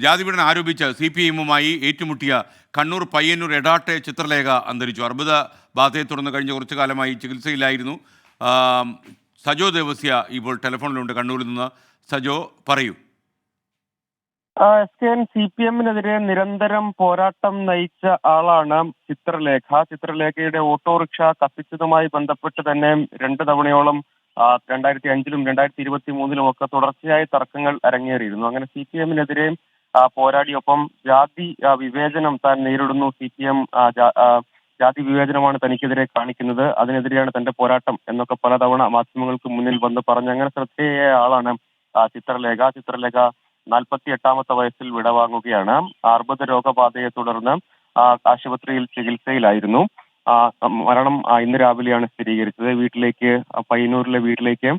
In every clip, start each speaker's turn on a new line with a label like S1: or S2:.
S1: ജാതിപീഡനം ആരോപിച്ച് CPI-യുമായി ഏറ്റുമുട്ടിയ കണ്ണൂർ പയ്യന്നൂർ എടാട്ടെ ചിത്രലേഖ അന്തരിച്ചു. അർബുദ ബാധയെ തുടർന്ന് കഴിഞ്ഞ കുറച്ചു കാലമായി ചികിത്സയിലായിരുന്നു. സജോ ദേവസ്യ ഇപ്പോൾ ടെലിഫോണിലുണ്ട് കണ്ണൂരിൽ നിന്ന്. സജോ, പറയൂ.
S2: CPM-നെതിരെ നിരന്തരം പോരാട്ടം നയിച്ച ആളാണ് ചിത്രലേഖ. ചിത്രലേഖയുടെ ഓട്ടോറിക്ഷ കത്തിച്ചതുമായി ബന്ധപ്പെട്ട് തന്നെ 2 തവണയോളം 2005-ലും 2023-ലും ഒക്കെ തുടർച്ചയായി തർക്കങ്ങൾ അരങ്ങേറിയിരുന്നു. അങ്ങനെ CPM-നെതിരെ പോരാടിയൊപ്പം ജാതി വിവേചനം താൻ നേരിടുന്നു. CPM ജാതി വിവേചനമാണ് തനിക്കെതിരെ കാണിക്കുന്നത്, അതിനെതിരെയാണ് തന്റെ പോരാട്ടം എന്നൊക്കെ പലതവണ മാധ്യമങ്ങൾക്ക് മുന്നിൽ വന്ന് പറഞ്ഞ് അങ്ങനെ ശ്രദ്ധേയയായ ആളാണ് ചിത്രലേഖ 48-ാമത്തെ വയസ്സിൽ വിടവാങ്ങുകയാണ്. അർബുദ രോഗബാധയെ തുടർന്ന് ആശുപത്രിയിൽ ചികിത്സയിലായിരുന്നു. മരണം ഇന്ന് രാവിലെയാണ് സ്ഥിരീകരിച്ചത്. പയ്യന്നൂരിലെ വീട്ടിലേക്ക്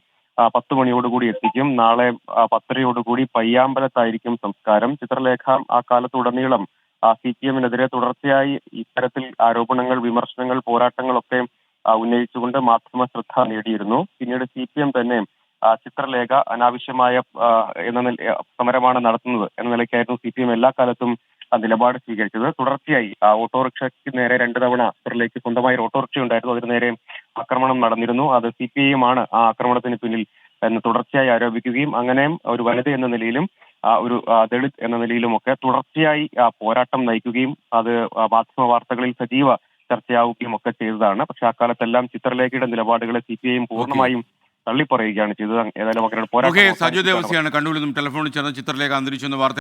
S2: 10 മണിയോടുകൂടി എത്തിക്കും. നാളെ 10:30 പയ്യാമ്പലത്തായിരിക്കും സംസ്കാരം. ചിത്രലേഖ ആ കാലത്തുടനീളം CPM-നെതിരെ തുടർച്ചയായി ഇത്തരത്തിൽ ആരോപണങ്ങൾ, വിമർശനങ്ങൾ, പോരാട്ടങ്ങളൊക്കെ ഉന്നയിച്ചുകൊണ്ട് മാധ്യമ ശ്രദ്ധ നേടിയിരുന്നു. പിന്നീട് CPM തന്നെ ചിത്രലേഖ അനാവശ്യമായ സമരമാണ് നടത്തുന്നത് എന്ന നിലയ്ക്കായിരുന്നു CPM എല്ലാ കാലത്തും നിലപാട് സ്വീകരിച്ചത്. തുടർച്ചയായി ഓട്ടോറിക്ഷയ്ക്ക് നേരെ 2 തവണ ചിത്രലേഖയ്ക്ക് സ്വന്തമായി ഒരു ഓട്ടോറിക്ഷ ഉണ്ടായിരുന്നു, അതിന് നേരെ ആക്രമണം നടന്നിരുന്നു. അത് CPI-യുമാണ് ആ ആക്രമണത്തിന് പിന്നിൽ എന്ന് തുടർച്ചയായി ആരോപിക്കുകയും അങ്ങനെ ഒരു വനിത എന്ന നിലയിലും ഒരു ദളിത് എന്ന നിലയിലുമൊക്കെ തുടർച്ചയായി പോരാട്ടം നയിക്കുകയും അത് മാധ്യമ വാർത്തകളിൽ സജീവ ചർച്ചയാവുകയും ഒക്കെ ചെയ്തതാണ്. പക്ഷെ അക്കാലത്തെല്ലാം ചിത്രലേഖയുടെ നിലപാടുകളെ CPI-യും പൂർണ്ണമായും തള്ളിപ്പറയുകയാണ് ചെയ്തത്. ഏതായാലും അങ്ങനെ
S1: സജോ ദേവസ്യാണ് കണ്ണൂരിൽ നിന്നും ടെലിഫോണിൽ ചേർന്ന ചിത്രലേഖ അന്തരിച്ചു എന്ന വാർത്ത.